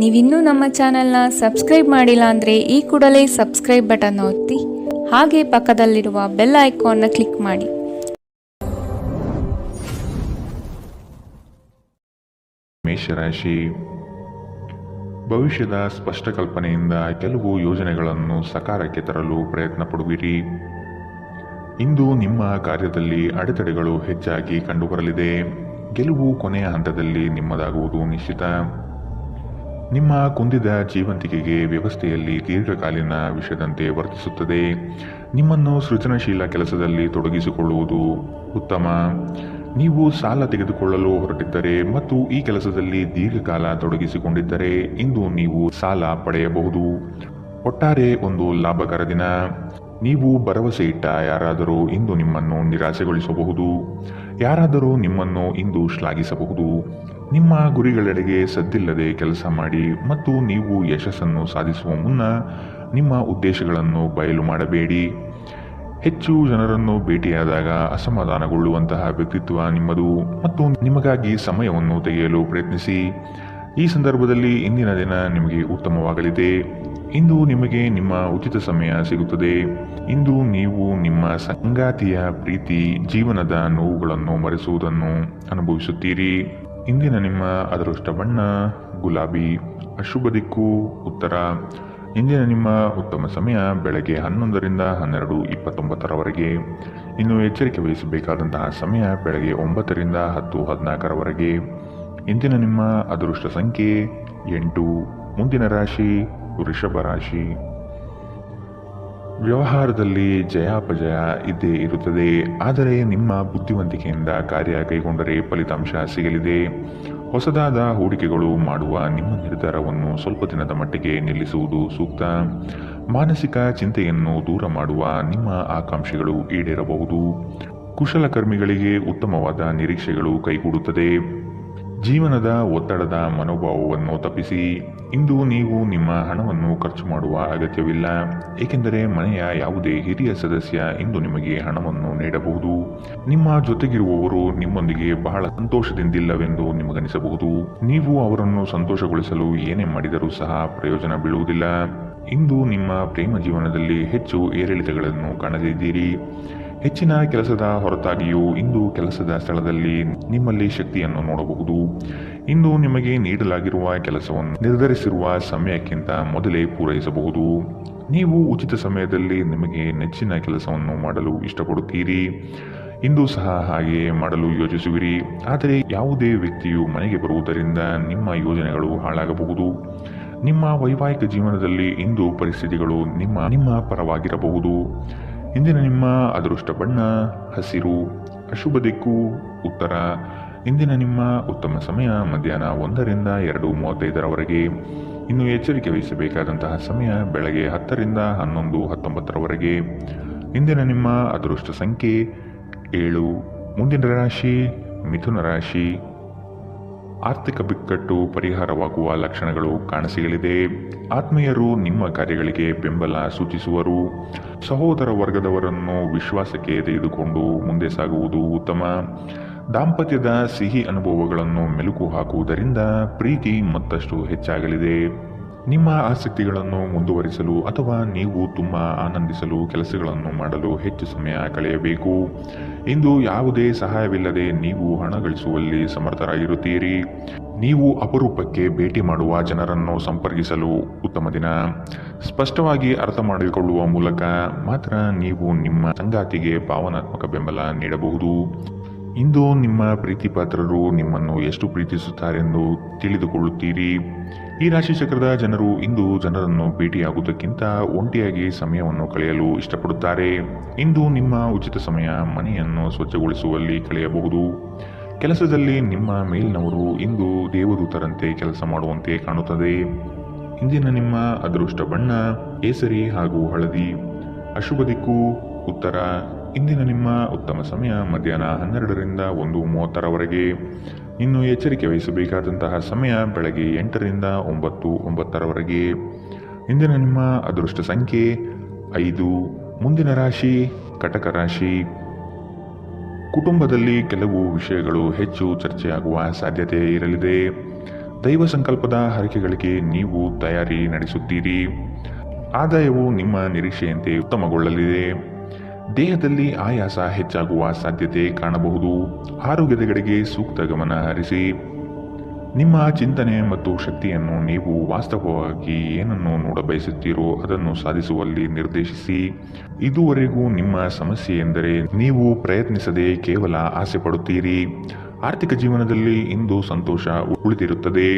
ನೀವಿನ್ನೂ ನಮ್ಮ ಚಾನೆಲ್ನ ಸಬ್ಸ್ಕ್ರೈಬ್ ಮಾಡಿಲ್ಲ ಅಂದರೆ ಈ ಕೂಡಲೇ ಸಬ್ಸ್ಕ್ರೈಬ್ ಬಟನ್ ಒತ್ತಿ ಹಾಗೆ ಪಕ್ಕದಲ್ಲಿರುವ ಬೆಲ್ ಐಕಾನ್ನ ಕ್ಲಿಕ್ ಮಾಡಿ. ಮೇಷರಾಶಿ, ಭವಿಷ್ಯದ ಸ್ಪಷ್ಟ ಕಲ್ಪನೆಯಿಂದ ಕೆಲವು ಯೋಜನೆಗಳನ್ನು ಸಕಾರಕ್ಕೆ ತರಲು ಪ್ರಯತ್ನ ಪಡುವಿರಿ. ಇಂದು ನಿಮ್ಮ ಕಾರ್ಯದಲ್ಲಿ ಅಡೆತಡೆಗಳು ಹೆಚ್ಚಾಗಿ ಕಂಡುಬರಲಿದೆ. ಗೆಲುವು ಕೊನೆಯ ಹಂತದಲ್ಲಿ ನಿಮ್ಮದಾಗುವುದು ನಿಶ್ಚಿತ. ನಿಮ್ಮ ಕುಂದಿದ ಜೀವಂತಿಕೆಗೆ ವ್ಯವಸ್ಥೆಯಲ್ಲಿ ದೀರ್ಘಕಾಲೀನ ವಿಷಯದಂತೆ ವರ್ತಿಸುತ್ತದೆ. ನಿಮ್ಮನ್ನು ಸೃಜನಶೀಲ ಕೆಲಸದಲ್ಲಿ ತೊಡಗಿಸಿಕೊಳ್ಳುವುದು ಉತ್ತಮ. ನೀವು ಸಾಲ ತೆಗೆದುಕೊಳ್ಳಲು ಹೊರಟಿದ್ದರೆ ಮತ್ತು ಈ ಕೆಲಸದಲ್ಲಿ ದೀರ್ಘಕಾಲ ತೊಡಗಿಸಿಕೊಂಡಿದ್ದರೆ ಇಂದು ನೀವು ಸಾಲ ಪಡೆಯಬಹುದು. ಒಟ್ಟಾರೆ ಒಂದು ಲಾಭಕರ ದಿನ. ನೀವು ಭರವಸೆ ಇಟ್ಟ ಯಾರಾದರೂ ಇಂದು ನಿಮ್ಮನ್ನು ನಿರಾಸೆಗೊಳಿಸಬಹುದು. ಯಾರಾದರೂ ನಿಮ್ಮನ್ನು ಇಂದು ಶ್ಲಾಘಿಸಬಹುದು. ನಿಮ್ಮ ಗುರಿಗಳೆಡೆಗೆ ಸದ್ದಿಲ್ಲದೆ ಕೆಲಸ ಮಾಡಿ ಮತ್ತು ನೀವು ಯಶಸ್ಸನ್ನು ಸಾಧಿಸುವ ಮುನ್ನ ನಿಮ್ಮ ಉದ್ದೇಶಗಳನ್ನು ಬಯಲು ಮಾಡಬೇಡಿ. ಹೆಚ್ಚು ಜನರನ್ನು ಭೇಟಿಯಾದಾಗ ಅಸಮಾಧಾನಗೊಳ್ಳುವಂತಹ ವ್ಯಕ್ತಿತ್ವ ನಿಮ್ಮದು ಮತ್ತು ನಿಮಗಾಗಿ ಸಮಯವನ್ನು ತೆಗೆಯಲು ಪ್ರಯತ್ನಿಸಿ. ಈ ಸಂದರ್ಭದಲ್ಲಿ ಇಂದಿನ ದಿನ ನಿಮಗೆ ಉತ್ತಮವಾಗಲಿದೆ. ಇಂದು ನಿಮಗೆ ನಿಮ್ಮ ಉಚಿತ ಸಮಯ ಸಿಗುತ್ತದೆ. ಇಂದು ನೀವು ನಿಮ್ಮ ಸಂಗಾತಿಯ ಪ್ರೀತಿ, ಜೀವನದ ನೋವುಗಳನ್ನು ಮರೆಸುವುದನ್ನು ಅನುಭವಿಸುತ್ತೀರಿ. ಇಂದಿನ ನಿಮ್ಮ ಅದೃಷ್ಟ ಬಣ್ಣ ಗುಲಾಬಿ. ಅಶುಭ ದಿಕ್ಕು ಉತ್ತರ. ಇಂದಿನ ನಿಮ್ಮ ಉತ್ತಮ ಸಮಯ ಬೆಳಗ್ಗೆ 11ರಿಂದ 12:29 ಇನ್ನು ಎಚ್ಚರಿಕೆ ವಹಿಸಬೇಕಾದಂತಹ ಸಮಯ ಬೆಳಗ್ಗೆ 9ರಿಂದ 10:14 ಇಂದಿನ ನಿಮ್ಮ ಅದೃಷ್ಟ ಸಂಖ್ಯೆ 8. ಮುಂದಿನ ರಾಶಿ ವೃಷಭ ರಾಶಿ. ವ್ಯವಹಾರದಲ್ಲಿ ಜಯಾಪಜಯ ಇದ್ದೇ ಇರುತ್ತದೆ. ಆದರೆ ನಿಮ್ಮ ಬುದ್ಧಿವಂತಿಕೆಯಿಂದ ಕಾರ್ಯ ಕೈಗೊಂಡರೆ ಫಲಿತಾಂಶ ಸಿಗಲಿದೆ. ಹೊಸದಾದ ಹೂಡಿಕೆಗಳು ಮಾಡುವ ನಿಮ್ಮ ನಿರ್ಧಾರವನ್ನು ಸ್ವಲ್ಪ ದಿನದ ಮಟ್ಟಿಗೆ ನಿಲ್ಲಿಸುವುದು ಸೂಕ್ತ. ಮಾನಸಿಕ ಚಿಂತೆಯನ್ನು ದೂರ ಮಾಡುವ ನಿಮ್ಮ ಆಕಾಂಕ್ಷೆಗಳು ಈಡೇರಬಹುದು. ಕುಶಲಕರ್ಮಿಗಳಿಗೆ ಉತ್ತಮವಾದ ನಿರೀಕ್ಷೆಗಳು ಕೈಗೂಡುತ್ತದೆ. ಜೀವನದ ಒತ್ತಡದ ಮನೋಭಾವವನ್ನು ತಪ್ಪಿಸಿ. ಇಂದು ನೀವು ನಿಮ್ಮ ಹಣವನ್ನು ಖರ್ಚು ಮಾಡುವ ಅಗತ್ಯವಿಲ್ಲ, ಏಕೆಂದರೆ ಮನೆಯ ಯಾವುದೇ ಹಿರಿಯ ಸದಸ್ಯ ಇಂದು ನಿಮಗೆ ಹಣವನ್ನು ನೀಡಬಹುದು. ನಿಮ್ಮ ಜೊತೆಗಿರುವವರು ನಿಮ್ಮೊಂದಿಗೆ ಬಹಳ ಸಂತೋಷದಿಂದಿಲ್ಲವೆಂದು ನಿಮಗನಿಸಬಹುದು. ನೀವು ಅವರನ್ನು ಸಂತೋಷಗೊಳಿಸಲು ಏನೇ ಮಾಡಿದರೂ ಸಹ ಪ್ರಯೋಜನ ಬೀಳುವುದಿಲ್ಲ. ಇಂದು ನಿಮ್ಮ ಪ್ರೇಮ ಜೀವನದಲ್ಲಿ ಹೆಚ್ಚು ಏರಿಳಿತಗಳನ್ನು ಕಾಣಲಿದ್ದೀರಿ. ಹೆಚ್ಚಿನ ಕೆಲಸದ ಹೊರತಾಗಿಯೂ ಇಂದು ಕೆಲಸದ ಸ್ಥಳದಲ್ಲಿ ನಿಮ್ಮಲ್ಲಿ ಶಕ್ತಿಯನ್ನು ನೋಡಬಹುದು. ಇಂದು ನಿಮಗೆ ನೀಡಲಾಗಿರುವ ಕೆಲಸವನ್ನು ನಿರ್ಧರಿಸಿರುವ ಸಮಯಕ್ಕಿಂತ ಮೊದಲೇ ಪೂರೈಸಬಹುದು. ನೀವು ಉಚಿತ ಸಮಯದಲ್ಲಿ ನಿಮಗೆ ನೆಚ್ಚಿನ ಕೆಲಸವನ್ನು ಮಾಡಲು ಇಷ್ಟಪಡುತ್ತೀರಿ. ಇಂದು ಸಹ ಹಾಗೆ ಮಾಡಲು ಯೋಚಿಸುವಿರಿ. ಆದರೆ ಯಾವುದೇ ವ್ಯಕ್ತಿಯು ಮನೆಗೆ ಬರುವುದರಿಂದ ನಿಮ್ಮ ಯೋಜನೆಗಳು ಹಾಳಾಗಬಹುದು. ನಿಮ್ಮ ವೈವಾಹಿಕ ಜೀವನದಲ್ಲಿ ಇಂದು ಪರಿಸ್ಥಿತಿಗಳು ನಿಮ್ಮ ಪರವಾಗಿರಬಹುದು. ಇಂದಿನ ನಿಮ್ಮ ಅದೃಷ್ಟ ಬಣ್ಣ ಹಸಿರು. ಅಶುಭ ದಿಕ್ಕು ಉತ್ತರ. ಇಂದಿನ ನಿಮ್ಮ ಉತ್ತಮ ಸಮಯ ಮಧ್ಯಾಹ್ನ 1ರಿಂದ 2:35 ಇನ್ನು ಎಚ್ಚರಿಕೆ ವಹಿಸಬೇಕಾದಂತಹ ಸಮಯ ಬೆಳಗ್ಗೆ 10ರಿಂದ 11:19 ಇಂದಿನ ನಿಮ್ಮ ಅದೃಷ್ಟ ಸಂಖ್ಯೆ 7. ಮುಂದಿನ ರಾಶಿ ಮಿಥುನ ರಾಶಿ. ಆರ್ಥಿಕ ಬಿಕ್ಕಟ್ಟು ಪರಿಹಾರವಾಗುವ ಲಕ್ಷಣಗಳು ಕಾಣಸಿಗಲಿದೆ. ಆತ್ಮೀಯರು ನಿಮ್ಮ ಕಾರ್ಯಗಳಿಗೆ ಬೆಂಬಲ ಸೂಚಿಸುವರು. ಸಹೋದರ ವರ್ಗದವರನ್ನು ವಿಶ್ವಾಸಕ್ಕೆ ತೆಗೆದುಕೊಂಡು ಮುಂದೆ ಸಾಗುವುದು ಉತ್ತಮ. ದಾಂಪತ್ಯದ ಸಿಹಿ ಅನುಭವಗಳನ್ನು ಮೆಲುಕು ಹಾಕುವುದರಿಂದ ಪ್ರೀತಿ ಮತ್ತಷ್ಟು ಹೆಚ್ಚಾಗಲಿದೆ. ನಿಮ್ಮ ಆಸಕ್ತಿಗಳನ್ನು ಮುಂದುವರಿಸಲು ಅಥವಾ ನೀವು ತುಂಬ ಆನಂದಿಸಲು ಕೆಲಸಗಳನ್ನು ಮಾಡಲು ಹೆಚ್ಚು ಸಮಯ ಕಳೆಯಬೇಕು. ಇಂದು ಯಾವುದೇ ಸಹಾಯವಿಲ್ಲದೆ ನೀವು ಹಣ ಗಳಿಸುವಲ್ಲಿ ಸಮರ್ಥರಾಗಿರುತ್ತೀರಿ. ನೀವು ಅಪರೂಪಕ್ಕೆ ಭೇಟಿ ಮಾಡುವ ಜನರನ್ನು ಸಂಪರ್ಕಿಸಲು ಉತ್ತಮ ದಿನ. ಸ್ಪಷ್ಟವಾಗಿ ಅರ್ಥ ಮಾಡಿಕೊಳ್ಳುವ ಮೂಲಕ ಮಾತ್ರ ನೀವು ನಿಮ್ಮ ಸಂಗಾತಿಗೆ ಭಾವನಾತ್ಮಕ ಬೆಂಬಲ ನೀಡಬಹುದು. ಇಂದು ನಿಮ್ಮ ಪ್ರೀತಿ ಪಾತ್ರರು ನಿಮ್ಮನ್ನು ಎಷ್ಟು ಪ್ರೀತಿಸುತ್ತಾರೆಂದು ತಿಳಿದುಕೊಳ್ಳುತ್ತೀರಿ. ಈ ರಾಶಿ ಚಕ್ರದ ಜನರು ಇಂದು ಜನರನ್ನು ಭೇಟಿಯಾಗುವುದಕ್ಕಿಂತ ಒಂಟಿಯಾಗಿ ಸಮಯವನ್ನು ಕಳೆಯಲು ಇಷ್ಟಪಡುತ್ತಾರೆ. ಇಂದು ನಿಮ್ಮ ಉಚಿತ ಸಮಯ ಮನೆಯನ್ನು ಸ್ವಚ್ಛಗೊಳಿಸುವಲ್ಲಿ ಕಳೆಯಬಹುದು. ಕೆಲಸದಲ್ಲಿ ನಿಮ್ಮ ಮೇಲಿನವರು ಇಂದು ದೇವದೂತರಂತೆ ಕೆಲಸ ಮಾಡುವಂತೆ ಕಾಣುತ್ತದೆ. ಇಂದಿನ ನಿಮ್ಮ ಅದೃಷ್ಟ ಬಣ್ಣ ಕೇಸರಿ ಹಾಗೂ ಹಳದಿ. ಅಶುಭ ದಿಕ್ಕು ಉತ್ತರ. ಇಂದಿನ ನಿಮ್ಮ ಉತ್ತಮ ಸಮಯ ಮಧ್ಯಾಹ್ನ 12ರಿಂದ 1:30 ಇನ್ನು ಎಚ್ಚರಿಕೆ ವಹಿಸಬೇಕಾದಂತಹ ಸಮಯ ಬೆಳಗ್ಗೆ 8ರಿಂದ 9:09 ಇಂದಿನ ನಿಮ್ಮ ಅದೃಷ್ಟ ಸಂಖ್ಯೆ 5. ಮುಂದಿನ ರಾಶಿ ಕಟಕ ರಾಶಿ. ಕುಟುಂಬದಲ್ಲಿ ಕೆಲವು ವಿಷಯಗಳು ಹೆಚ್ಚು ಚರ್ಚೆಯಾಗುವ ಸಾಧ್ಯತೆ ಇರಲಿದೆ. ದೈವ ಸಂಕಲ್ಪದ ಹರಕೆಗಳಿಗೆ ನೀವು ತಯಾರಿ ನಡೆಸುತ್ತೀರಿ. ಆದಾಯವು ನಿಮ್ಮ ನಿರೀಕ್ಷೆಯಂತೆ ಉತ್ತಮಗೊಳ್ಳಲಿದೆ. ದೇಹದಲ್ಲಿ ಆಯಾಸ ಹೆಚ್ಚಾಗುವ ಸಾಧ್ಯತೆ ಕಾಣಬಹುದು. ಆರೋಗ್ಯದ ಕಡೆಗೆ ಸೂಕ್ತ ಗಮನ ಹರಿಸಿ. ನಿಮ್ಮ ಚಿಂತನೆ ಮತ್ತು ಶಕ್ತಿಯನ್ನು ನೀವು ವಾಸ್ತವವಾಗಿ ಏನನ್ನು ನೋಡಬಯಸುತ್ತೀರೋ ಅದನ್ನು ಸಾಧಿಸುವಲ್ಲಿ ನಿರ್ದೇಶಿಸಿ. ಇದುವರೆಗೂ ನಿಮ್ಮ ಸಮಸ್ಯೆ ಎಂದರೆ ನೀವು ಪ್ರಯತ್ನಿಸದೆ ಕೇವಲ ಆಸೆ ಪಡುತ್ತೀರಿ. ಆರ್ಥಿಕ ಜೀವನದಲ್ಲಿ ಇಂದು ಸಂತೋಷ ಉಳಿದಿರುತ್ತದೆ.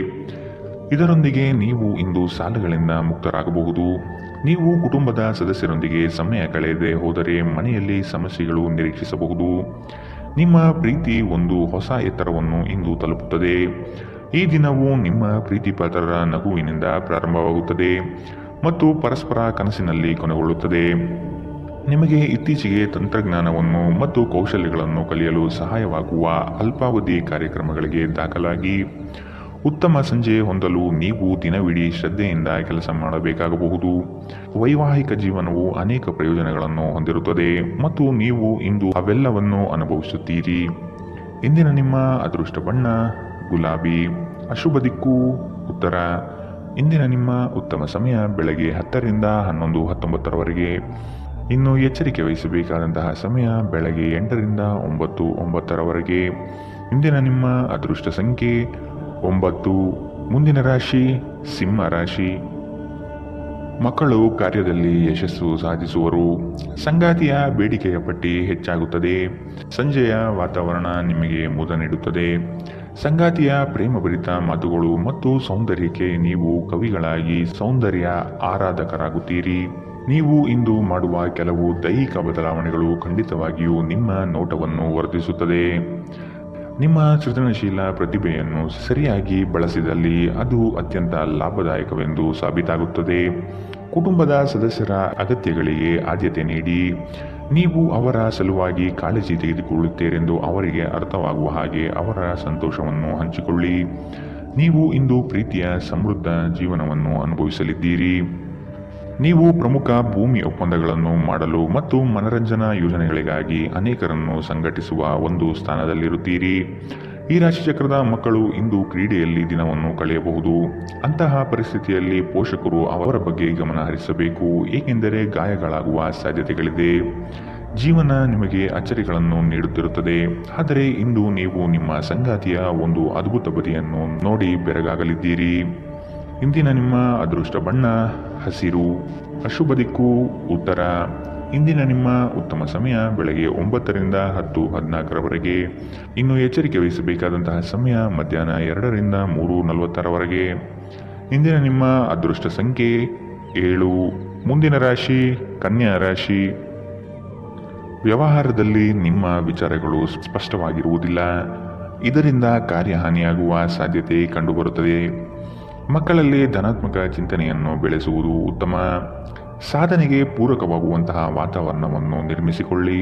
ಇದರೊಂದಿಗೆ ನೀವು ಇಂದು ಸಾಲಗಳಿಂದ ಮುಕ್ತರಾಗಬಹುದು. ನೀವು ಕುಟುಂಬದ ಸದಸ್ಯರೊಂದಿಗೆ ಸಮಯ ಕಳೆಯದೆ ಹೋದರೆ ಮನೆಯಲ್ಲಿ ಸಮಸ್ಯೆಗಳು ನಿರೀಕ್ಷಿಸಬಹುದು. ನಿಮ್ಮ ಪ್ರೀತಿ ಒಂದು ಹೊಸ ಎತ್ತರವನ್ನು ಇಂದು ತಲುಪುತ್ತದೆ. ಈ ದಿನವು ನಿಮ್ಮ ಪ್ರೀತಿಪಾತ್ರರ ನಗುವಿನಿಂದ ಪ್ರಾರಂಭವಾಗುತ್ತದೆ ಮತ್ತು ಪರಸ್ಪರ ಕನಸಿನಲ್ಲಿ ಕೊನೆಗೊಳ್ಳುತ್ತದೆ. ನಿಮಗೆ ಇತ್ತೀಚೆಗೆ ತಂತ್ರಜ್ಞಾನವನ್ನು ಮತ್ತು ಕೌಶಲ್ಯಗಳನ್ನು ಕಲಿಯಲು ಸಹಾಯವಾಗುವ ಅಲ್ಪಾವಧಿ ಕಾರ್ಯಕ್ರಮಗಳಿಗೆ ದಾಖಲಾಗಿ. ಉತ್ತಮ ಸಂಜೆ ಹೊಂದಲು ನೀವು ದಿನವಿಡೀ ಶ್ರದ್ಧೆಯಿಂದ ಕೆಲಸ ಮಾಡಬೇಕಾಗಬಹುದು. ವೈವಾಹಿಕ ಜೀವನವು ಅನೇಕ ಪ್ರಯೋಜನಗಳನ್ನು ಹೊಂದಿರುತ್ತದೆ ಮತ್ತು ನೀವು ಇಂದು ಅವೆಲ್ಲವನ್ನು ಅನುಭವಿಸುತ್ತೀರಿ. ಇಂದಿನ ನಿಮ್ಮ ಅದೃಷ್ಟ ಬಣ್ಣ ಗುಲಾಬಿ. ಅಶುಭ ದಿಕ್ಕು ಉತ್ತರ. ಇಂದಿನ ನಿಮ್ಮ ಉತ್ತಮ ಸಮಯ ಬೆಳಗ್ಗೆ 10 ರಿಂದ 11, 19ರವರೆಗೆ. ಇನ್ನು ಎಚ್ಚರಿಕೆ ವಹಿಸಬೇಕಾದಂತಹ ಸಮಯ ಬೆಳಗ್ಗೆ 8 ರಿಂದ 9, 9ರವರೆಗೆ. ಇಂದಿನ ನಿಮ್ಮ ಅದೃಷ್ಟ ಸಂಖ್ಯೆ 9. ಮುಂದಿನ ರಾಶಿ ಸಿಂಹ ರಾಶಿ. ಮಕ್ಕಳು ಕಾರ್ಯದಲ್ಲಿ ಯಶಸ್ಸು ಸಾಧಿಸುವರು. ಸಂಗಾತಿಯ ಬೇಡಿಕೆಯ ಪಟ್ಟಿ ಹೆಚ್ಚಾಗುತ್ತದೆ. ಸಂಜೆಯ ವಾತಾವರಣ ನಿಮಗೆ ಮುದ ನೀಡುತ್ತದೆ. ಸಂಗಾತಿಯ ಪ್ರೇಮಭರಿತ ಮಾತುಗಳು ಮತ್ತು ಸೌಂದರ್ಯಕ್ಕೆ ನೀವು ಕವಿಗಳಾಗಿ ಸೌಂದರ್ಯ ಆರಾಧಕರಾಗುತ್ತೀರಿ. ನೀವು ಇಂದು ಮಾಡುವ ಕೆಲವು ದೈಹಿಕ ಬದಲಾವಣೆಗಳು ಖಂಡಿತವಾಗಿಯೂ ನಿಮ್ಮ ನೋಟವನ್ನು ವರ್ಧಿಸುತ್ತದೆ. ನಿಮ್ಮ ಸೃಜನಶೀಲ ಪ್ರತಿಭೆಯನ್ನು ಸರಿಯಾಗಿ ಬಳಸಿದಲ್ಲಿ ಅದು ಅತ್ಯಂತ ಲಾಭದಾಯಕವೆಂದು ಸಾಬೀತಾಗುತ್ತದೆ. ಕುಟುಂಬದ ಸದಸ್ಯರ ಅಗತ್ಯಗಳಿಗೆ ಆದ್ಯತೆ ನೀಡಿ. ನೀವು ಅವರ ಸಲುವಾಗಿ ಕಾಳಜಿ ತೆಗೆದುಕೊಳ್ಳುತ್ತೀರೆಂದು ಅವರಿಗೆ ಅರ್ಥವಾಗುವ ಹಾಗೆ ಅವರ ಸಂತೋಷವನ್ನು ಹಂಚಿಕೊಳ್ಳಿ. ನೀವು ಇಂದು ಪ್ರೀತಿಯ ಸಮೃದ್ಧ ಜೀವನವನ್ನು ಅನುಭವಿಸಲಿದ್ದೀರಿ. ನೀವು ಪ್ರಮುಖ ಭೂಮಿ ಒಪ್ಪಂದಗಳನ್ನು ಮಾಡಲು ಮತ್ತು ಮನರಂಜನಾ ಯೋಜನೆಗಳಿಗಾಗಿ ಅನೇಕರನ್ನು ಸಂಘಟಿಸುವ ಒಂದು ಸ್ಥಾನದಲ್ಲಿರುತ್ತೀರಿ. ಈ ರಾಶಿಚಕ್ರದ ಮಕ್ಕಳು ಇಂದು ಕ್ರೀಡೆಯಲ್ಲಿ ದಿನವನ್ನು ಕಳೆಯಬಹುದು. ಅಂತಹ ಪರಿಸ್ಥಿತಿಯಲ್ಲಿ ಪೋಷಕರು ಅವರ ಬಗ್ಗೆ ಗಮನ ಹರಿಸಬೇಕು, ಏಕೆಂದರೆ ಗಾಯಗಳಾಗುವ ಸಾಧ್ಯತೆಗಳಿದೆ. ಜೀವನ ನಿಮಗೆ ಅಚ್ಚರಿಗಳನ್ನು ನೀಡುತ್ತಿರುತ್ತದೆ, ಆದರೆ ಇಂದು ನೀವು ನಿಮ್ಮ ಸಂಗಾತಿಯ ಒಂದು ಅದ್ಭುತ ಬದಿಯನ್ನು ನೋಡಿ ಬೆರಗಾಗಲಿದ್ದೀರಿ. ಇಂದಿನ ನಿಮ್ಮ ಅದೃಷ್ಟ ಬಣ್ಣ ಹಸಿರು. ಅಶುಭ ದಿಕ್ಕು ಉತ್ತರ. ಇಂದಿನ ನಿಮ್ಮ ಉತ್ತಮ ಸಮಯ ಬೆಳಗ್ಗೆ 9 ರಿಂದ 10, 14ರವರೆಗೆ. ಇನ್ನು ಎಚ್ಚರಿಕೆ ವಹಿಸಬೇಕಾದಂತಹ ಸಮಯ ಮಧ್ಯಾಹ್ನ 2 ರಿಂದ 3:40ರವರೆಗೆ. ಇಂದಿನ ನಿಮ್ಮ ಅದೃಷ್ಟ ಸಂಖ್ಯೆ 7. ಮುಂದಿನ ರಾಶಿ ಕನ್ಯಾ ರಾಶಿ. ವ್ಯವಹಾರದಲ್ಲಿ ನಿಮ್ಮ ವಿಚಾರಗಳು ಸ್ಪಷ್ಟವಾಗಿರುವುದಿಲ್ಲ. ಇದರಿಂದ ಕಾರ್ಯಹಾನಿಯಾಗುವ ಸಾಧ್ಯತೆ ಕಂಡುಬರುತ್ತದೆ. ಮಕ್ಕಳಲ್ಲಿ ಧನಾತ್ಮಕ ಚಿಂತನೆಯನ್ನು ಬೆಳೆಸುವುದು ಉತ್ತಮ. ಸಾಧನೆಗೆ ಪೂರಕವಾಗುವಂತಹ ವಾತಾವರಣವನ್ನು ನಿರ್ಮಿಸಿಕೊಳ್ಳಿ.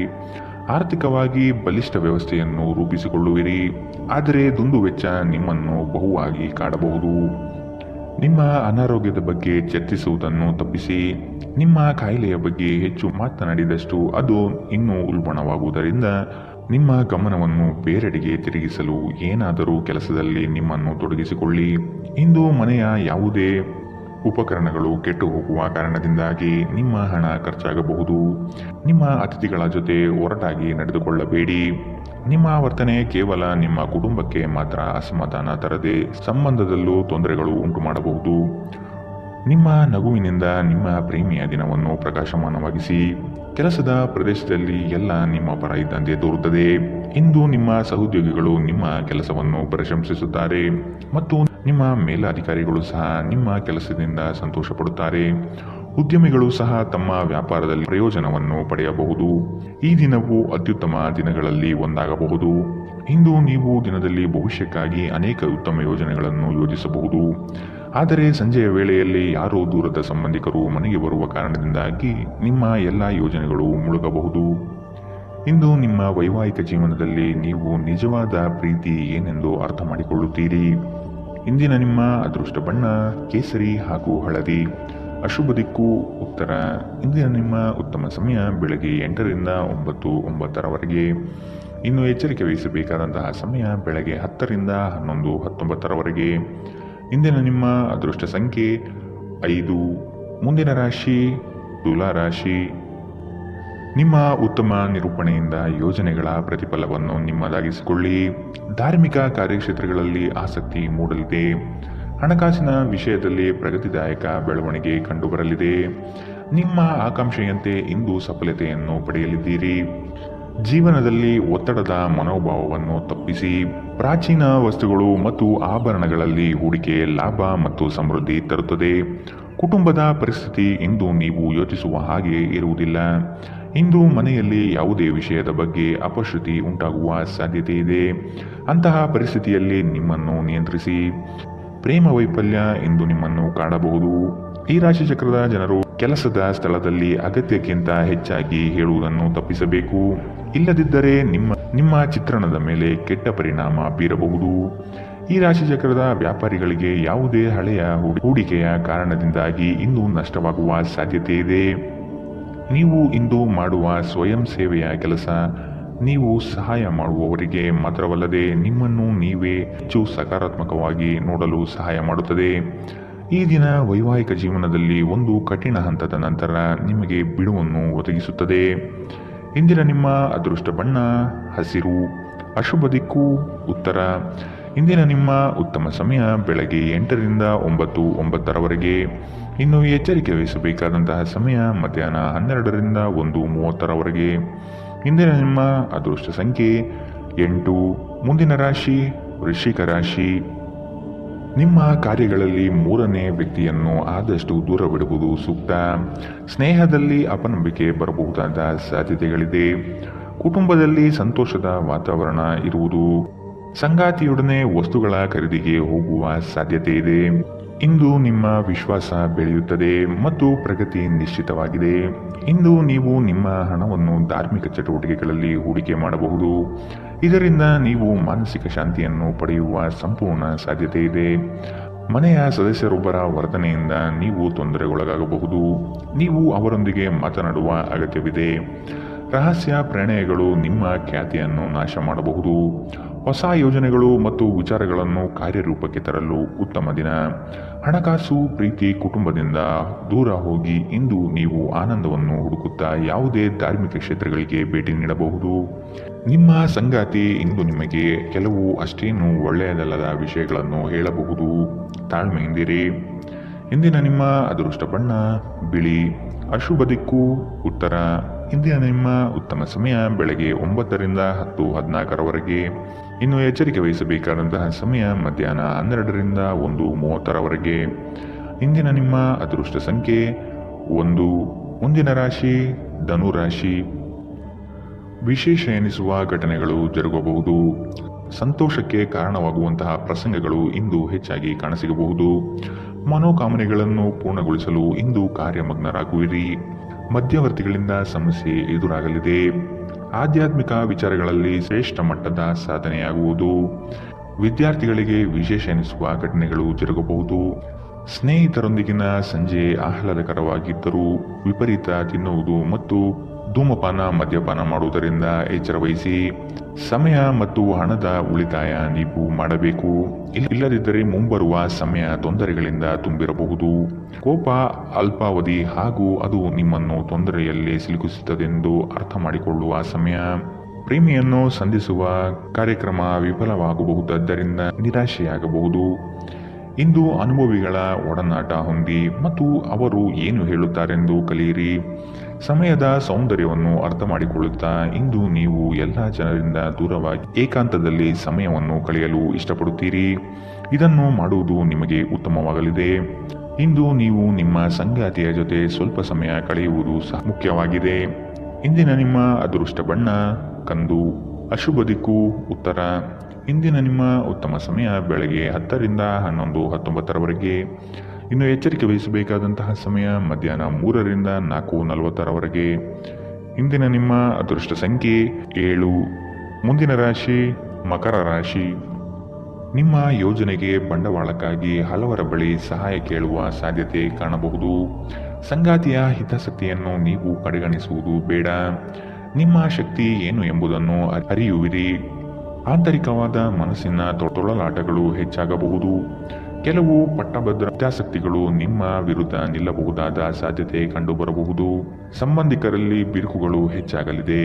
ಆರ್ಥಿಕವಾಗಿ ಬಲಿಷ್ಠ ವ್ಯವಸ್ಥೆಯನ್ನು ರೂಪಿಸಿಕೊಳ್ಳುವಿರಿ, ಆದರೆ ದುಂದುವೆಚ್ಚ ನಿಮ್ಮನ್ನು ಬಹುವಾಗಿ ಕಾಡಬಹುದು. ನಿಮ್ಮ ಅನಾರೋಗ್ಯದ ಬಗ್ಗೆ ಚರ್ಚಿಸುವುದನ್ನು ತಪ್ಪಿಸಿ. ನಿಮ್ಮ ಕಾಯಿಲೆಯ ಬಗ್ಗೆ ಹೆಚ್ಚು ಮಾತನಾಡಿದಷ್ಟು ಅದು ಇನ್ನೂ ಉಲ್ಬಣವಾಗುವುದರಿಂದ ನಿಮ್ಮ ಗಮನವನ್ನು ಬೇರೆಡೆಗೆ ತಿರುಗಿಸಲು ಏನಾದರೂ ಕೆಲಸದಲ್ಲಿ ನಿಮ್ಮನ್ನು ತೊಡಗಿಸಿಕೊಳ್ಳಿ. ಇಂದು ಮನೆಯ ಯಾವುದೇ ಉಪಕರಣಗಳು ಕೆಟ್ಟು ಹೋಗುವ ಕಾರಣದಿಂದಾಗಿ ನಿಮ್ಮ ಹಣ ಖರ್ಚಾಗಬಹುದು. ನಿಮ್ಮ ಅತಿಥಿಗಳ ಜೊತೆ ಒರಟಾಗಿ ನಡೆದುಕೊಳ್ಳಬೇಡಿ. ನಿಮ್ಮ ವರ್ತನೆ ಕೇವಲ ನಿಮ್ಮ ಕುಟುಂಬಕ್ಕೆ ಮಾತ್ರ ಅಸಮಾಧಾನ ತರದೆ ಸಂಬಂಧದಲ್ಲೂ ತೊಂದರೆಗಳು ಉಂಟು ಮಾಡಬಹುದು. ನಿಮ್ಮ ನಗುವಿನಿಂದ ನಿಮ್ಮ ಪ್ರೇಮಿಯ ದಿನವನ್ನು ಪ್ರಕಾಶಮಾನವಾಗಿಸಿ. ಕೆಲಸದ ಪ್ರದೇಶದಲ್ಲಿ ಎಲ್ಲ ನಿಮ್ಮ ಪರ ಇದ್ದಂತೆ ತೋರುತ್ತದೆ. ಇಂದು ನಿಮ್ಮ ಸಹೋದ್ಯೋಗಿಗಳು ನಿಮ್ಮ ಕೆಲಸವನ್ನು ಪ್ರಶಂಸಿಸುತ್ತಾರೆ ಮತ್ತು ನಿಮ್ಮ ಮೇಲಧಿಕಾರಿಗಳು ಸಹ ನಿಮ್ಮ ಕೆಲಸದಿಂದ ಸಂತೋಷ ಪಡುತ್ತಾರೆ. ಉದ್ಯಮಿಗಳು ಸಹ ತಮ್ಮ ವ್ಯಾಪಾರದಲ್ಲಿ ಪ್ರಯೋಜನವನ್ನು ಪಡೆಯಬಹುದು. ಈ ದಿನವು ಅತ್ಯುತ್ತಮ ದಿನಗಳಲ್ಲಿ ಒಂದಾಗಬಹುದು. ಇಂದು ನೀವು ದಿನದಲ್ಲಿ ಭವಿಷ್ಯಕ್ಕಾಗಿ ಅನೇಕ ಉತ್ತಮ ಯೋಜನೆಗಳನ್ನು ಯೋಜಿಸಬಹುದು. ಆದರೆ ಸಂಜೆಯ ವೇಳೆಯಲ್ಲಿ ಯಾರೋ ದೂರದ ಸಂಬಂಧಿಕರು ಮನೆಗೆ ಬರುವ ಕಾರಣದಿಂದಾಗಿ ನಿಮ್ಮ ಎಲ್ಲ ಯೋಜನೆಗಳು ಮುಳುಗಬಹುದು. ಇಂದು ನಿಮ್ಮ ವೈವಾಹಿಕ ಜೀವನದಲ್ಲಿ ನೀವು ನಿಜವಾದ ಪ್ರೀತಿ ಏನೆಂದು ಅರ್ಥ ಮಾಡಿಕೊಳ್ಳುತ್ತೀರಿ. ಇಂದಿನ ನಿಮ್ಮ ಅದೃಷ್ಟ ಬಣ್ಣ ಕೇಸರಿ ಹಾಗೂ ಹಳದಿ. ಅಶುಭ ದಿಕ್ಕು ಉತ್ತರ. ಇಂದಿನ ನಿಮ್ಮ ಉತ್ತಮ ಸಮಯ ಬೆಳಗ್ಗೆ 8 ರಿಂದ 9, 9ರವರೆಗೆ. ಇನ್ನು ಎಚ್ಚರಿಕೆ ವಹಿಸಬೇಕಾದಂತಹ ಸಮಯ ಬೆಳಗ್ಗೆ 10 ರಿಂದ 11, 19ರವರೆಗೆ. ಇಂದಿನ ನಿಮ್ಮ ಅದೃಷ್ಟ ಸಂಖ್ಯೆ 5. ಮುಂದಿನ ರಾಶಿ ತುಲಾ ರಾಶಿ. ನಿಮ್ಮ ಉತ್ತಮ ನಿರೂಪಣೆಯಿಂದ ಯೋಜನೆಗಳ ಪ್ರತಿಫಲವನ್ನು ನಿಮ್ಮದಾಗಿಸಿಕೊಳ್ಳಿ. ಧಾರ್ಮಿಕ ಕಾರ್ಯಕ್ಷೇತ್ರಗಳಲ್ಲಿ ಆಸಕ್ತಿ ಮೂಡಲಿದೆ. ಹಣಕಾಸಿನ ವಿಷಯದಲ್ಲಿ ಪ್ರಗತಿದಾಯಕ ಬೆಳವಣಿಗೆ ಕಂಡುಬರಲಿದೆ. ನಿಮ್ಮ ಆಕಾಂಕ್ಷೆಯಂತೆ ಇಂದು ಸಫಲತೆಯನ್ನು ಪಡೆಯಲಿದ್ದೀರಿ. ಜೀವನದಲ್ಲಿ ಒತ್ತಡದ ಮನೋಭಾವವನ್ನು ತಪ್ಪಿಸಿ. ಪ್ರಾಚೀನ ವಸ್ತುಗಳು ಮತ್ತು ಆಭರಣಗಳಲ್ಲಿ ಹೂಡಿಕೆ ಲಾಭ ಮತ್ತು ಸಮೃದ್ಧಿ ತರುತ್ತದೆ. ಕುಟುಂಬದ ಪರಿಸ್ಥಿತಿ ಇಂದು ನೀವು ಯೋಚಿಸುವ ಹಾಗೆ ಇರುವುದಿಲ್ಲ. ಇಂದು ಮನೆಯಲ್ಲಿ ಯಾವುದೇ ವಿಷಯದ ಬಗ್ಗೆ ಅಪಶ್ರುತಿ ಉಂಟಾಗುವ ಸಾಧ್ಯತೆ ಇದೆ. ಅಂತಹ ಪರಿಸ್ಥಿತಿಯಲ್ಲಿ ನಿಮ್ಮನ್ನು ನಿಯಂತ್ರಿಸಿ. ಪ್ರೇಮ ವೈಫಲ್ಯ ಇಂದು ನಿಮ್ಮನ್ನು ಕಾಡಬಹುದು. ಈ ರಾಶಿ ಚಕ್ರದ ಜನರು ಕೆಲಸದ ಸ್ಥಳದಲ್ಲಿ ಅಗತ್ಯಕ್ಕಿಂತ ಹೆಚ್ಚಾಗಿ ಹೇಳುವುದನ್ನು ತಪ್ಪಿಸಬೇಕು. ಇಲ್ಲದಿದ್ದರೆ ನಿಮ್ಮ ಚಿತ್ರಣದ ಮೇಲೆ ಕೆಟ್ಟ ಪರಿಣಾಮ ಬೀರಬಹುದು. ಈ ರಾಶಿ ಚಕ್ರದ ವ್ಯಾಪಾರಿಗಳಿಗೆ ಯಾವುದೇ ಹಳೆಯ ಹೂಡಿಕೆಯ ಕಾರಣದಿಂದಾಗಿ ಇಂದು ನಷ್ಟವಾಗುವ ಸಾಧ್ಯತೆ ಇದೆ. ನೀವು ಇಂದು ಮಾಡುವ ಸ್ವಯಂ ಸೇವೆಯ ಕೆಲಸ ನೀವು ಸಹಾಯ ಮಾಡುವವರಿಗೆ ಮಾತ್ರವಲ್ಲದೆ ನಿಮ್ಮನ್ನು ನೀವೇ ಹೆಚ್ಚು ಸಕಾರಾತ್ಮಕವಾಗಿ ನೋಡಲು ಸಹಾಯ ಮಾಡುತ್ತದೆ. ಈ ದಿನ ವೈವಾಹಿಕ ಜೀವನದಲ್ಲಿ ಒಂದು ಕಠಿಣ ಹಂತದ ನಂತರ ನಿಮಗೆ ಬಿಡುವನ್ನು ಒದಗಿಸುತ್ತದೆ. ಇಂದಿನ ನಿಮ್ಮ ಅದೃಷ್ಟ ಬಣ್ಣ ಹಸಿರು. ಅಶುಭ ದಿಕ್ಕು ಉತ್ತರ. ಇಂದಿನ ನಿಮ್ಮ ಉತ್ತಮ ಸಮಯ ಬೆಳಗ್ಗೆ 8ರಿಂದ 9:09 ಇನ್ನು ಎಚ್ಚರಿಕೆ ವಹಿಸಬೇಕಾದಂತಹ ಸಮಯ ಮಧ್ಯಾಹ್ನ 12ರಿಂದ 1:30 ಇಂದಿನ ನಿಮ್ಮ ಅದೃಷ್ಟ ಸಂಖ್ಯೆ 8. ಮುಂದಿನ ರಾಶಿ ವೃಶ್ಚಿಕ ರಾಶಿ. ನಿಮ್ಮ ಕಾರ್ಯಗಳಲ್ಲಿ ಮೂರನೇ ವ್ಯಕ್ತಿಯನ್ನು ಆದಷ್ಟು ದೂರವಿಡುವುದು ಸೂಕ್ತ. ಸ್ನೇಹದಲ್ಲಿ ಅಪನಂಬಿಕೆ ಬರಬಹುದಾದ ಸಾಧ್ಯತೆಗಳಿದೆ. ಕುಟುಂಬದಲ್ಲಿ ಸಂತೋಷದ ವಾತಾವರಣ ಇರುವುದು. ಸಂಗಾತಿಯೊಡನೆ ವಸ್ತುಗಳ ಖರೀದಿಗೆ ಹೋಗುವ ಸಾಧ್ಯತೆ ಇದೆ. ಇಂದು ನಿಮ್ಮ ವಿಶ್ವಾಸ ಬೆಳೆಯುತ್ತದೆ ಮತ್ತು ಪ್ರಗತಿ ನಿಶ್ಚಿತವಾಗಿದೆ. ಇಂದು ನೀವು ನಿಮ್ಮ ಹಣವನ್ನು ಧಾರ್ಮಿಕ ಚಟುವಟಿಕೆಗಳಲ್ಲಿ ಹೂಡಿಕೆ ಮಾಡಬಹುದು. ಇದರಿಂದ ನೀವು ಮಾನಸಿಕ ಶಾಂತಿಯನ್ನು ಪಡೆಯುವ ಸಂಪೂರ್ಣ ಸಾಧ್ಯತೆ ಇದೆ. ಮನೆಯ ಸದಸ್ಯರೊಬ್ಬರ ವರ್ತನೆಯಿಂದ ನೀವು ತೊಂದರೆಗೊಳಗಾಗಬಹುದು. ನೀವು ಅವರೊಂದಿಗೆ ಮಾತನಾಡುವ ಅಗತ್ಯವಿದೆ. ರಹಸ್ಯ ಪ್ರಣಯಗಳು ನಿಮ್ಮ ಖ್ಯಾತಿಯನ್ನು ನಾಶ ಮಾಡಬಹುದು. ಹೊಸ ಯೋಜನೆಗಳು ಮತ್ತು ವಿಚಾರಗಳನ್ನು ಕಾರ್ಯರೂಪಕ್ಕೆ ತರಲು ಉತ್ತಮ ದಿನ. ಹಣಕಾಸು ಪ್ರೀತಿ ಕುಟುಂಬದಿಂದ ದೂರ ಹೋಗಿ ಇಂದು ನೀವು ಆನಂದವನ್ನು ಹುಡುಕುತ್ತಾ ಯಾವುದೇ ಧಾರ್ಮಿಕ ಕ್ಷೇತ್ರಗಳಿಗೆ ಭೇಟಿ ನೀಡಬಹುದು. ನಿಮ್ಮ ಸಂಗಾತಿ ಇಂದು ನಿಮಗೆ ಕೆಲವು ಅಷ್ಟೇನು ಒಳ್ಳೆಯದಲ್ಲದ ವಿಷಯಗಳನ್ನು ಹೇಳಬಹುದು. ತಾಳ್ಮೆಯಿಂದಿರಿ. ಇಂದಿನ ನಿಮ್ಮ ಅದೃಷ್ಟ ಬಣ್ಣ ಬಿಳಿ. ಅಶುಭ ದಿಕ್ಕು ಉತ್ತರ. ಇಂದಿನ ನಿಮ್ಮ ಉತ್ತಮ ಸಮಯ ಬೆಳಗ್ಗೆ 9ರಿಂದ 10:14 ಇನ್ನು ಎಚ್ಚರಿಕೆ ವಹಿಸಬೇಕಾದಂತಹ ಸಮಯ ಮಧ್ಯಾಹ್ನ 12ರಿಂದ 1:30 ಇಂದಿನ ನಿಮ್ಮ ಅದೃಷ್ಟ ಸಂಖ್ಯೆ 1. ಮುಂದಿನ ರಾಶಿ ಧನುರಾಶಿ. ವಿಶೇಷ ಎನಿಸುವ ಘಟನೆಗಳು ಜರುಗಬಹುದು. ಸಂತೋಷಕ್ಕೆ ಕಾರಣವಾಗುವಂತಹ ಪ್ರಸಂಗಗಳು ಇಂದು ಹೆಚ್ಚಾಗಿ ಕಾಣಸಿಗಬಹುದು. ಮನೋಕಾಮನೆಗಳನ್ನು ಪೂರ್ಣಗೊಳಿಸಲು ಇಂದು ಕಾರ್ಯಮಗ್ನರಾಗುವಿರಿ. ಮಧ್ಯವರ್ತಿಗಳಿಂದ ಸಮಸ್ಯೆ ಎದುರಾಗಲಿದೆ. ಆಧ್ಯಾತ್ಮಿಕ ವಿಚಾರಗಳಲ್ಲಿ ಶ್ರೇಷ್ಠ ಮಟ್ಟದ ಸಾಧನೆಯಾಗುವುದು. ವಿದ್ಯಾರ್ಥಿಗಳಿಗೆ ವಿಶೇಷ ಎನಿಸುವ ಘಟನೆಗಳು ಜರುಗಬಹುದು. ಸ್ನೇಹಿತರೊಂದಿಗಿನ ಸಂಜೆ ಆಹ್ಲಾದಕರವಾಗಿದ್ದರೂ ವಿಪರೀತ ತಿನ್ನುವುದು ಮತ್ತು ಧೂಮಪಾನ ಮದ್ಯಪಾನ ಮಾಡುವುದರಿಂದ ಎಚ್ಚರ ವಹಿಸಿ. ಸಮಯ ಮತ್ತು ಹಣದ ಉಳಿತಾಯ ನೀವು ಮಾಡಬೇಕು. ಇಲ್ಲದಿದ್ದರೆ ಮುಂಬರುವ ಸಮಯ ತೊಂದರೆಗಳಿಂದ ತುಂಬಿರಬಹುದು. ಕೋಪ ಅಲ್ಪಾವಧಿ ಹಾಗೂ ಅದು ನಿಮ್ಮನ್ನು ತೊಂದರೆಯಲ್ಲಿ ಸಿಲುಕಿಸುತ್ತದೆಂದು ಅರ್ಥ ಮಾಡಿಕೊಳ್ಳುವ ಸಮಯ. ಪ್ರೇಮಿಯನ್ನು ಸಂಧಿಸುವ ಕಾರ್ಯಕ್ರಮ ವಿಫಲವಾಗಬಹುದಾದ್ದರಿಂದ ನಿರಾಶೆಯಾಗಬಹುದು. ಇಂದು ಅನುಭವಿಗಳ ಒಡನಾಟ ಹೊಂದಿ ಮತ್ತು ಅವರು ಏನು ಹೇಳುತ್ತಾರೆಂದು ಕಲಿಯಿರಿ. ಸಮಯದ ಸೌಂದರ್ಯವನ್ನು ಅರ್ಥ ಮಾಡಿಕೊಳ್ಳುತ್ತಾ ಇಂದು ನೀವು ಎಲ್ಲ ಜನರಿಂದ ದೂರವಾಗಿ ಏಕಾಂತದಲ್ಲಿ ಸಮಯವನ್ನು ಕಳೆಯಲು ಇಷ್ಟಪಡುತ್ತೀರಿ. ಇದನ್ನು ಮಾಡುವುದು ನಿಮಗೆ ಉತ್ತಮವಾಗಲಿದೆ. ಇಂದು ನೀವು ನಿಮ್ಮ ಸಂಗಾತಿಯ ಜೊತೆ ಸ್ವಲ್ಪ ಸಮಯ ಕಳೆಯುವುದು ಸಹ ಮುಖ್ಯವಾಗಿದೆ. ಇಂದಿನ ನಿಮ್ಮ ಅದೃಷ್ಟ ಬಣ್ಣ ಕಂದು. ಅಶುಭ ದಿಕ್ಕು ಉತ್ತರ. ಇಂದಿನ ನಿಮ್ಮ ಉತ್ತಮ ಸಮಯ ಬೆಳಗ್ಗೆ 10ರಿಂದ 11:19 ಇನ್ನು ಎಚ್ಚರಿಕೆ ವಹಿಸಬೇಕಾದಂತಹ ಸಮಯ ಮಧ್ಯಾಹ್ನ 3ರಿಂದ 4:40 ಇಂದಿನ ನಿಮ್ಮ ಅದೃಷ್ಟ ಸಂಖ್ಯೆ 7. ಮುಂದಿನ ರಾಶಿ ಮಕರ ರಾಶಿ. ನಿಮ್ಮ ಯೋಜನೆಗೆ ಬಂಡವಾಳಕ್ಕಾಗಿ ಹಲವರ ಬಳಿ ಸಹಾಯ ಕೇಳುವ ಸಾಧ್ಯತೆ ಕಾಣಬಹುದು. ಸಂಗಾತಿಯ ಹಿತಾಸಕ್ತಿಯನ್ನು ನೀವು ಕಡೆಗಣಿಸುವುದು ಬೇಡ. ನಿಮ್ಮ ಶಕ್ತಿ ಏನು ಎಂಬುದನ್ನು ಅರಿಯುವಿರಿ. ಆಂತರಿಕವಾದ ಮನಸ್ಸಿನ ತೊಳಲಾಟಗಳು ಹೆಚ್ಚಾಗಬಹುದು. ಕೆಲವು ಪಟ್ಟಭದ್ರ ಹಿತಾಸಕ್ತಿಗಳು ನಿಮ್ಮ ವಿರುದ್ಧ ನಿಲ್ಲಬಹುದಾದ ಸಾಧ್ಯತೆ ಕಂಡುಬರಬಹುದು. ಸಂಬಂಧಿಕರಲ್ಲಿ ಬಿರುಕುಗಳು ಹೆಚ್ಚಾಗಲಿದೆ.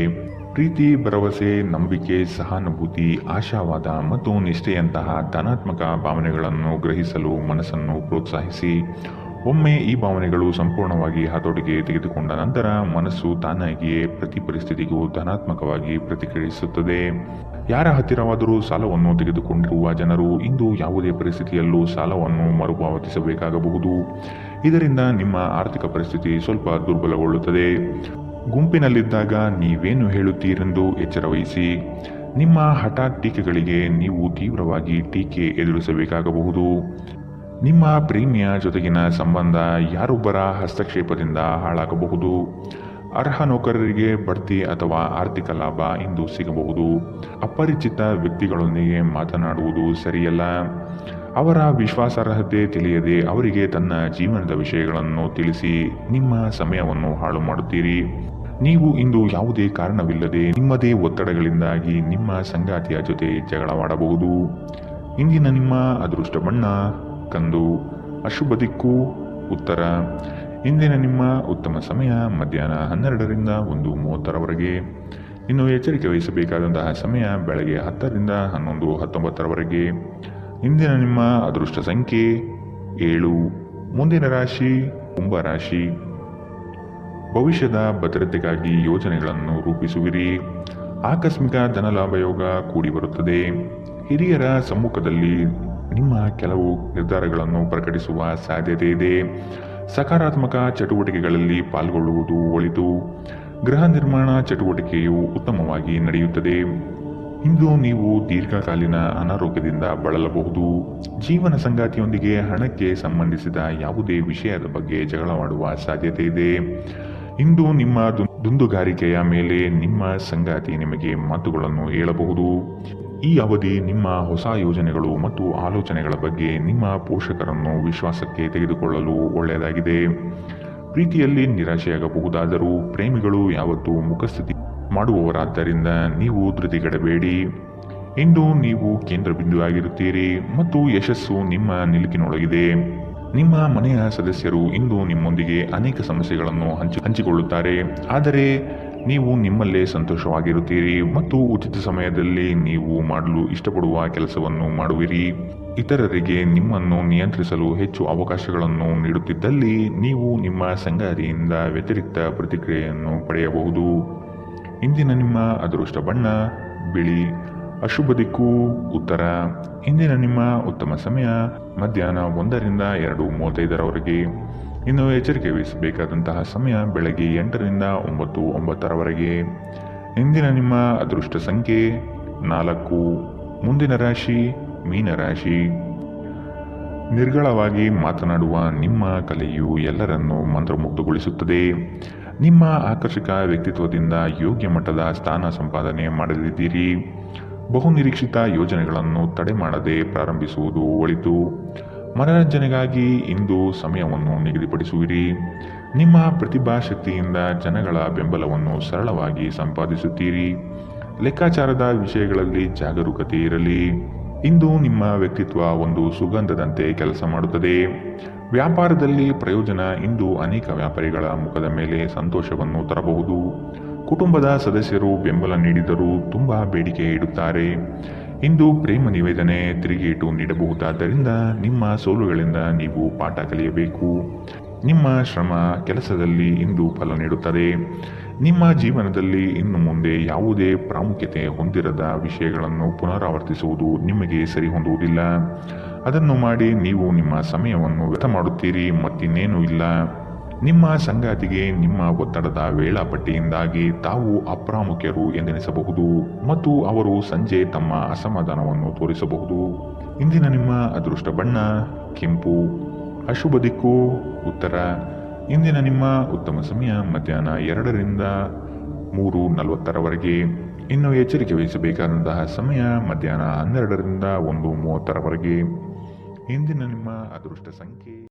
ಪ್ರೀತಿ, ಭರವಸೆ, ನಂಬಿಕೆ, ಸಹಾನುಭೂತಿ, ಆಶಾವಾದ ಮತ್ತು ನಿಷ್ಠೆಯಂತಹ ಧನಾತ್ಮಕ ಭಾವನೆಗಳನ್ನು ಗ್ರಹಿಸಲು ಮನಸ್ಸನ್ನು ಪ್ರೋತ್ಸಾಹಿಸಿ. ಒಮ್ಮೆ ಈ ಭಾವನೆಗಳು ಸಂಪೂರ್ಣವಾಗಿ ಹತೋಟಿಗೆ ತೆಗೆದುಕೊಂಡ ನಂತರ ಮನಸ್ಸು ತಾನಾಗಿಯೇ ಪ್ರತಿ ಪರಿಸ್ಥಿತಿಗೂ ಧನಾತ್ಮಕವಾಗಿ ಪ್ರತಿಕ್ರಿಯಿಸುತ್ತದೆ. ಯಾರ ಹತ್ತಿರವಾದರೂ ಸಾಲವನ್ನು ತೆಗೆದುಕೊಂಡಿರುವ ಜನರು ಇಂದು ಯಾವುದೇ ಪರಿಸ್ಥಿತಿಯಲ್ಲೂ ಸಾಲವನ್ನು ಮರುಪಾವತಿಸಬೇಕಾಗಬಹುದು. ಇದರಿಂದ ನಿಮ್ಮ ಆರ್ಥಿಕ ಪರಿಸ್ಥಿತಿ ಸ್ವಲ್ಪ ದುರ್ಬಲಗೊಳ್ಳುತ್ತದೆ. ಗುಂಪಿನಲ್ಲಿದ್ದಾಗ ನೀವೇನು ಹೇಳುತ್ತೀರೆಂದು ಎಚ್ಚರವಹಿಸಿ. ನಿಮ್ಮ ಹಠಾತ್ ಟೀಕೆಗಳಿಗೆ ನೀವು ತೀವ್ರವಾಗಿ ಟೀಕೆ ಎದುರಿಸಬೇಕಾಗಬಹುದು. ನಿಮ್ಮ ಪ್ರೇಮಿಯ ಜೊತೆಗಿನ ಸಂಬಂಧ ಯಾರೊಬ್ಬರ ಹಸ್ತಕ್ಷೇಪದಿಂದ ಹಾಳಾಗಬಹುದು. ಅರ್ಹ ನೌಕರರಿಗೆ ಬಡ್ತಿ ಅಥವಾ ಆರ್ಥಿಕ ಲಾಭ ಇಂದು ಸಿಗಬಹುದು. ಅಪರಿಚಿತ ವ್ಯಕ್ತಿಗಳೊಂದಿಗೆ ಮಾತನಾಡುವುದು ಸರಿಯಲ್ಲ. ಅವರ ವಿಶ್ವಾಸಾರ್ಹತೆ ತಿಳಿಯದೆ ಅವರಿಗೆ ತನ್ನ ಜೀವನದ ವಿಷಯಗಳನ್ನು ತಿಳಿಸಿ ನಿಮ್ಮ ಸಮಯವನ್ನು ಹಾಳು ಮಾಡುತ್ತೀರಿ. ನೀವು ಇಂದು ಯಾವುದೇ ಕಾರಣವಿಲ್ಲದೆ ನಿಮ್ಮದೇ ಒತ್ತಡಗಳಿಂದಾಗಿ ನಿಮ್ಮ ಸಂಗಾತಿಯ ಜೊತೆ ಜಗಳವಾಡಬಹುದು. ಇಂದಿನ ನಿಮ್ಮ ಅದೃಷ್ಟ ಬಣ್ಣ ಕಂದು. ಅಶುಭ ದಿಕ್ಕು ಉತ್ತರ. ಇಂದಿನ ನಿಮ್ಮ ಉತ್ತಮ ಸಮಯ ಮಧ್ಯಾಹ್ನ 12ರಿಂದ 1:30ರವರೆಗೆ. ಇನ್ನು ಎಚ್ಚರಿಕೆ ವಹಿಸಬೇಕಾದಂತಹ ಸಮಯ ಬೆಳಗ್ಗೆ 10ರಿಂದ 11:19ರವರೆಗೆ. ಇಂದಿನ ನಿಮ್ಮ ಅದೃಷ್ಟ ಸಂಖ್ಯೆ 7. ಮುಂದಿನ ರಾಶಿ ಕುಂಭರಾಶಿ. ಭವಿಷ್ಯದ ಭದ್ರತೆಗಾಗಿ ಯೋಜನೆಗಳನ್ನು ರೂಪಿಸುವಿರಿ. ಆಕಸ್ಮಿಕ ಧನಲಾಭ ಯೋಗ ಕೂಡಿ ಬರುತ್ತದೆ. ಹಿರಿಯರ ಸಮ್ಮುಖದಲ್ಲಿ ನಿಮ್ಮ ಕೆಲವು ನಿರ್ಧಾರಗಳನ್ನು ಪ್ರಕಟಿಸುವ ಸಾಧ್ಯತೆ ಇದೆ. ಸಕಾರಾತ್ಮಕ ಚಟುವಟಿಕೆಗಳಲ್ಲಿ ಪಾಲ್ಗೊಳ್ಳುವುದು ಒಳಿತು. ಗೃಹ ನಿರ್ಮಾಣ ಚಟುವಟಿಕೆಯು ಉತ್ತಮವಾಗಿ ನಡೆಯುತ್ತದೆ. ಇಂದು ನೀವು ದೀರ್ಘಕಾಲೀನ ಅನಾರೋಗ್ಯದಿಂದ ಬಳಲಬಹುದು. ಜೀವನ ಸಂಗಾತಿಯೊಂದಿಗೆ ಹಣಕ್ಕೆ ಸಂಬಂಧಿಸಿದ ಯಾವುದೇ ವಿಷಯದ ಬಗ್ಗೆ ಜಗಳವಾಡುವ ಸಾಧ್ಯತೆ ಇದೆ. ಇಂದು ನಿಮ್ಮ ದುಂದುಗಾರಿಕೆಯ ಮೇಲೆ ನಿಮ್ಮ ಸಂಗಾತಿ ನಿಮಗೆ ಮಾತುಗಳನ್ನು ಹೇಳಬಹುದು. ಈ ಅವಧಿ ನಿಮ್ಮ ಹೊಸ ಯೋಜನೆಗಳು ಮತ್ತು ಆಲೋಚನೆಗಳ ಬಗ್ಗೆ ನಿಮ್ಮ ಪೋಷಕರನ್ನು ವಿಶ್ವಾಸಕ್ಕೆ ತೆಗೆದುಕೊಳ್ಳಲು ಒಳ್ಳೆಯದಾಗಿದೆ. ಪ್ರೀತಿಯಲ್ಲಿ ನಿರಾಶೆಯಾಗಬಹುದಾದರೂ ಪ್ರೇಮಿಗಳು ಯಾವತ್ತೂ ಮುಖಸ್ಥಿತಿ ಮಾಡುವವರಾದ್ದರಿಂದ ನೀವು ಧೃತಿಗೆಡಬೇಡಿ. ಇಂದು ನೀವು ಕೇಂದ್ರ ಬಿಂದುವಾಗಿರುತ್ತೀರಿ ಮತ್ತು ಯಶಸ್ಸು ನಿಮ್ಮ ನಿಲುಕಿನೊಳಗಿದೆ. ನಿಮ್ಮ ಮನೆಯ ಸದಸ್ಯರು ಇಂದು ನಿಮ್ಮೊಂದಿಗೆ ಅನೇಕ ಸಮಸ್ಯೆಗಳನ್ನು ಹಂಚಿಕೊಳ್ಳುತ್ತಾರೆ. ಆದರೆ ನೀವು ನಿಮ್ಮಲ್ಲೇ ಸಂತೋಷವಾಗಿರುತ್ತೀರಿ ಮತ್ತು ಉಚಿತ ಸಮಯದಲ್ಲಿ ನೀವು ಮಾಡಲು ಇಷ್ಟಪಡುವ ಕೆಲಸವನ್ನು ಮಾಡುವಿರಿ. ಇತರರಿಗೆ ನಿಮ್ಮನ್ನು ನಿಯಂತ್ರಿಸಲು ಹೆಚ್ಚು ಅವಕಾಶಗಳನ್ನು ನೀಡುತ್ತಿದ್ದಲ್ಲಿ ನೀವು ನಿಮ್ಮ ಸಂಗಾತಿಯಿಂದ ವ್ಯತಿರಿಕ್ತ ಪ್ರತಿಕ್ರಿಯೆಯನ್ನು ಪಡೆಯಬಹುದು. ಇಂದಿನ ನಿಮ್ಮ ಅದೃಷ್ಟ ಬಣ್ಣ ಬಿಳಿ. ಅಶುಭ ದಿಕ್ಕು ಉತ್ತರ. ಇಂದಿನ ನಿಮ್ಮ ಉತ್ತಮ ಸಮಯ ಮಧ್ಯಾಹ್ನ 1ರಿಂದ 2:35ರವರೆಗೆ. ಇನ್ನು ಎಚ್ಚರಿಕೆ ವಹಿಸಬೇಕಾದಂತಹ ಸಮಯ ಬೆಳಗ್ಗೆ 8ರಿಂದ 9:09ರವರೆಗೆ. ಇಂದಿನ ನಿಮ್ಮ ಅದೃಷ್ಟ ಸಂಖ್ಯೆ 4. ಮುಂದಿನ ರಾಶಿ ಮೀನರಾಶಿ. ನಿರ್ಗಳವಾಗಿ ಮಾತನಾಡುವ ನಿಮ್ಮ ಕಲೆಯು ಎಲ್ಲರನ್ನೂ ಮಂತ್ರಮುಗ್ಧಗೊಳಿಸುತ್ತದೆ. ನಿಮ್ಮ ಆಕರ್ಷಕ ವ್ಯಕ್ತಿತ್ವದಿಂದ ಯೋಗ್ಯ ಮಟ್ಟದ ಸ್ಥಾನ ಸಂಪಾದನೆ ಮಾಡಲಿದ್ದೀರಿ. ಬಹುನಿರೀಕ್ಷಿತ ಯೋಜನೆಗಳನ್ನು ತಡೆ ಮಾಡದೆ ಪ್ರಾರಂಭಿಸುವುದು ಒಳಿತು. ಮನರಂಜನೆಗಾಗಿ ಇಂದು ಸಮಯವನ್ನು ನಿಗದಿಪಡಿಸುವಿರಿ. ನಿಮ್ಮ ಪ್ರತಿಭಾ ಶಕ್ತಿಯಿಂದ ಜನಗಳ ಬೆಂಬಲವನ್ನು ಸರಳವಾಗಿ ಸಂಪಾದಿಸುತ್ತೀರಿ. ಲೆಕ್ಕಾಚಾರದ ವಿಷಯಗಳಲ್ಲಿ ಜಾಗರೂಕತೆ ಇರಲಿ. ಇಂದು ನಿಮ್ಮ ವ್ಯಕ್ತಿತ್ವ ಒಂದು ಸುಗಂಧದಂತೆ ಕೆಲಸ ಮಾಡುತ್ತದೆ. ವ್ಯಾಪಾರದಲ್ಲಿ ಪ್ರಯೋಜನ ಇಂದು ಅನೇಕ ವ್ಯಾಪಾರಿಗಳ ಮುಖದ ಮೇಲೆ ಸಂತೋಷವನ್ನು ತರಬಹುದು. ಕುಟುಂಬದ ಸದಸ್ಯರು ಬೆಂಬಲ ನೀಡಿದರೂ ತುಂಬಾ ಬೇಡಿಕೆ ಇಡುತ್ತಾರೆ. ಇಂದು ಪ್ರೇಮ ನಿವೇದನೆ ತಿರುಗೇಟು ನೀಡಬಹುದಾದ್ದರಿಂದ ನಿಮ್ಮ ಸೋಲುಗಳಿಂದ ನೀವು ಪಾಠ ಕಲಿಯಬೇಕು. ನಿಮ್ಮ ಶ್ರಮ ಕೆಲಸದಲ್ಲಿ ಇಂದು ಫಲ ನೀಡುತ್ತದೆ. ನಿಮ್ಮ ಜೀವನದಲ್ಲಿ ಇನ್ನು ಮುಂದೆ ಯಾವುದೇ ಪ್ರಾಮುಖ್ಯತೆ ಹೊಂದಿರದ ವಿಷಯಗಳನ್ನು ಪುನರಾವರ್ತಿಸುವುದು ನಿಮಗೆ ಸರಿಹೊಂದುವುದಿಲ್ಲ. ಅದನ್ನು ಮಾಡಿ ನೀವು ನಿಮ್ಮ ಸಮಯವನ್ನು ವ್ಯರ್ಥ ಮಾಡುತ್ತೀರಿ, ಮತ್ತಿನ್ನೇನೂ ಇಲ್ಲ. ನಿಮ್ಮ ಸಂಗಾತಿಗೆ ನಿಮ್ಮ ಒತ್ತಡದ ವೇಳಾಪಟ್ಟಿಯಿಂದಾಗಿ ತಾವು ಅಪ್ರಾಮುಖ್ಯರು ಎಂದೆನಿಸಬಹುದು ಮತ್ತು ಅವರು ಸಂಜೆ ತಮ್ಮ ಅಸಮಾಧಾನವನ್ನು ತೋರಿಸಬಹುದು. ಇಂದಿನ ನಿಮ್ಮ ಅದೃಷ್ಟ ಬಣ್ಣ ಕೆಂಪು. ಅಶುಭ ದಿಕ್ಕು ಉತ್ತರ. ಇಂದಿನ ನಿಮ್ಮ ಉತ್ತಮ ಸಮಯ ಮಧ್ಯಾಹ್ನ 2ರಿಂದ 3:40ರವರೆಗೆ. ಇನ್ನು ಎಚ್ಚರಿಕೆ ವಹಿಸಬೇಕಾದಂತಹ ಸಮಯ ಮಧ್ಯಾಹ್ನ 12ರಿಂದ 1:30ರವರೆಗೆ. ಇಂದಿನ ನಿಮ್ಮ ಅದೃಷ್ಟ ಸಂಖ್ಯೆ